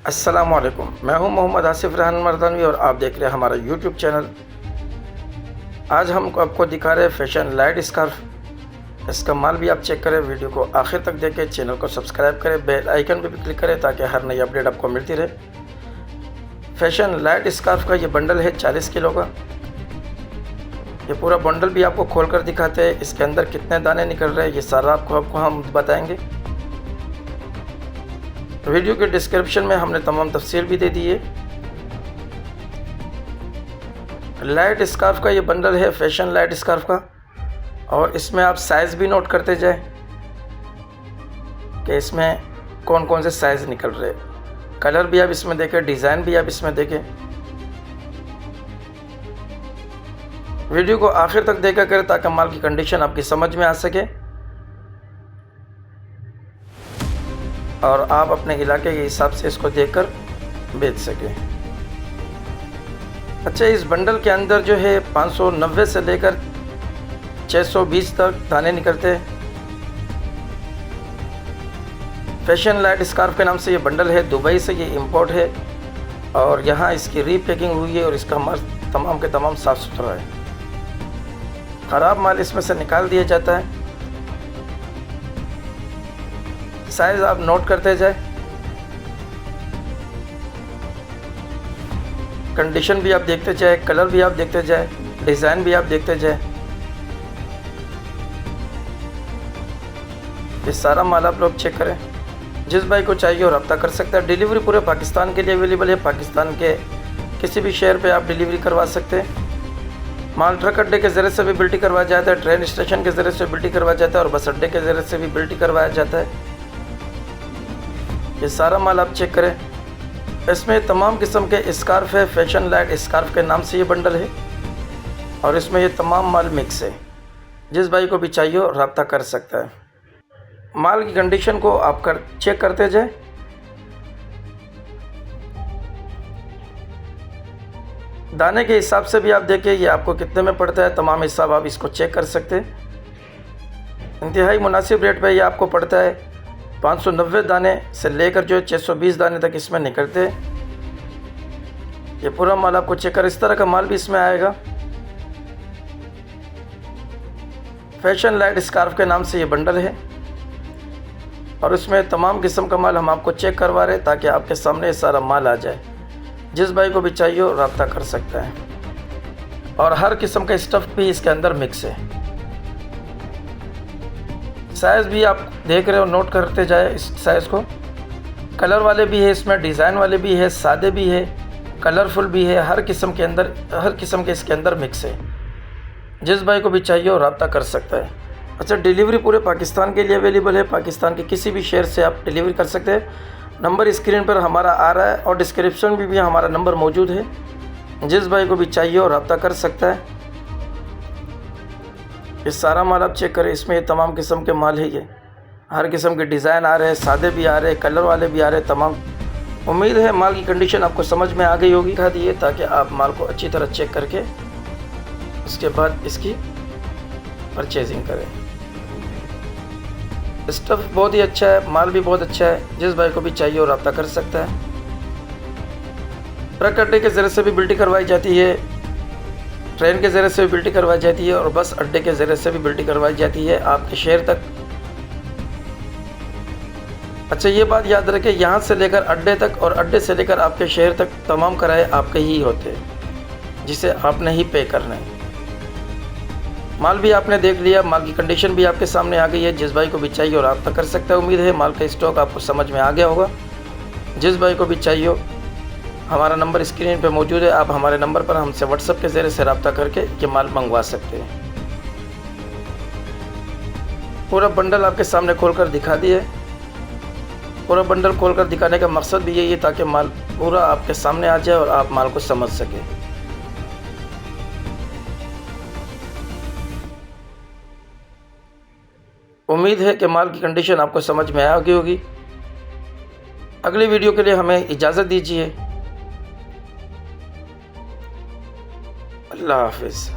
अस्सलामुअलैकुम, मैं हूं मोहम्मद आसिफ रेहान मर्दानवी और आप देख रहे हैं हमारा यूट्यूब चैनल। आज हम आपको दिखा रहे हैं फैशन लाइट स्कार्फ। इसका माल भी आप चेक करें, वीडियो को आखिर तक देखें, चैनल को सब्सक्राइब करें, बेल आइकन पर भी क्लिक करें ताकि हर नई अपडेट आपको मिलती रहे। फैशन लाइट स्कार्फ का ये बंडल है 40 किलो का। ये पूरा बंडल भी आपको खोल कर दिखाते हैं, इसके अंदर कितने दाने निकल रहे हैं ये सारा आपको हम बताएंगे। वीडियो के डिस्क्रिप्शन में हमने तमाम तफसील भी दे दी है। लाइट स्कार्फ का ये बंडल है, फैशन लाइट स्कार्फ का, और इसमें आप साइज़ भी नोट करते जाए कि इसमें कौन कौन से साइज़ निकल रहे हैं। कलर भी आप इसमें देखें, डिज़ाइन भी आप इसमें देखें। वीडियो को आखिर तक देखा करें ताकि माल की कंडीशन आपकी समझ में आ सके और आप अपने इलाके के हिसाब से इसको देखकर बेच सकें। अच्छा, इस बंडल के अंदर जो है 590 से लेकर 620 तक दाने निकलते हैं। फैशन लाइट स्कार्फ के नाम से ये बंडल है, दुबई से ये इंपोर्ट है और यहाँ इसकी रीपैकिंग हुई है और इसका माल तमाम के तमाम साफ़ सुथरा है। ख़राब माल इसमें से निकाल दिया जाता है। साइज़ आप नोट करते जाए, कंडीशन भी आप देखते जाए, कलर भी आप देखते जाए, डिज़ाइन भी आप देखते जाए। ये सारा माल आप लोग चेक करें। जिस भाई को चाहिए और रब्ता कर सकता है। डिलीवरी पूरे पाकिस्तान के लिए अवेलेबल है। पाकिस्तान के किसी भी शहर पे आप डिलीवरी करवा सकते हैं। माल ट्रक अड्डे के ज़रिए से भी बिल्टी करवाया जाता है, ट्रेन स्टेशन के ज़रिए से बिल्टी करवाया जाता है और बस अड्डे के ज़रिए से भी बिल्टी करवाया जाता है। ये सारा माल आप चेक करें। इसमें तमाम किस्म के स्कार्फ है, फैशन लाइट स्कार्फ के नाम से ये बंडल है और इसमें ये तमाम माल मिक्स है। जिस भाई को भी चाहिए हो रब्ता कर सकता है। माल की कंडीशन को आप चेक करते जाए। दाने के हिसाब से भी आप देखें ये आपको कितने में पड़ता है, तमाम हिसाब आप इसको चेक कर सकते हैं। इंतहाई मुनासिब रेट पे ये आपको पड़ता है। 590 दाने से लेकर जो 620 दाने तक इसमें निकलते हैं। ये पूरा माल आपको चेक कर, इस तरह का माल भी इसमें आएगा। फैशन लाइट स्कार्फ के नाम से ये बंडल है और इसमें तमाम किस्म का माल हम आपको चेक करवा रहे हैं ताकि आपके सामने ये सारा माल आ जाए। जिस भाई को भी चाहिए हो रब्ता कर सकता है और हर किस्म का स्टफ़ भी इसके अंदर मिक्स है। साइज़ भी आप देख रहे हो, नोट करते जाए इस साइज़ को। कलर वाले भी है इसमें, डिज़ाइन वाले भी है, सादे भी है, कलरफुल भी है। हर किस्म के इसके अंदर मिक्स है। जिस भाई को भी चाहिए हो रब्ता कर सकता है। अच्छा, डिलीवरी पूरे पाकिस्तान के लिए अवेलेबल है। पाकिस्तान के किसी भी शहर से आप डिलीवरी कर सकते हैं। नंबर स्क्रीन पर हमारा आ रहा है और डिस्क्रिप्शन में भी हमारा नंबर मौजूद है। जिस भाई को भी चाहिए हो रब्ता कर सकता है। ये सारा माल आप चेक करें। इसमें ये तमाम किस्म के माल है। ये हर किस्म के डिज़ाइन आ रहे हैं, सादे भी आ रहे हैं, कलर वाले भी आ रहे हैं तमाम। उम्मीद है माल की कंडीशन आपको समझ में आ गई होगी। दिखा दिए ताकि आप माल को अच्छी तरह चेक करके उसके बाद इसकी परचेजिंग करें। स्टफ़ बहुत ही अच्छा है, माल भी बहुत अच्छा है। जिस भाई को भी चाहिए वो रब्ता कर सकता है। ट्रक अड्डे के ज़रिए से भी बिल्टी करवाई जाती है, ट्रेन के ज़रिए से भी बिल्टी करवाई जाती है और बस अड्डे के ज़रिए से भी बिल्टी करवाई जाती है आपके शहर तक। अच्छा, ये बात याद रखें, यहाँ से लेकर अड्डे तक और अड्डे से लेकर आपके शहर तक तमाम किराए आपके ही होते हैं, जिसे आपने ही पे करना है। माल भी आपने देख लिया, माल की कंडीशन भी आपके सामने आ गई है। जिस भाई को भी चाहिए और रब्ता कर सकता है। उम्मीद है माल का स्टॉक आपको समझ में आ गया होगा। जिस भाई को भी चाहिए हो, हमारा नंबर स्क्रीन पे मौजूद है। आप हमारे नंबर पर हमसे व्हाट्सएप के ज़रिए से रब्ता करके ये माल मंगवा सकते हैं। पूरा बंडल आपके सामने खोलकर दिखा दिए। पूरा बंडल खोलकर दिखाने का मकसद भी यही है ताकि माल पूरा आपके सामने आ जाए और आप माल को समझ सकें। उम्मीद है कि माल की कंडीशन आपको समझ में आ गई होगी। अगली वीडियो के लिए हमें इजाज़त दीजिए। अल्लाह हाफिज़।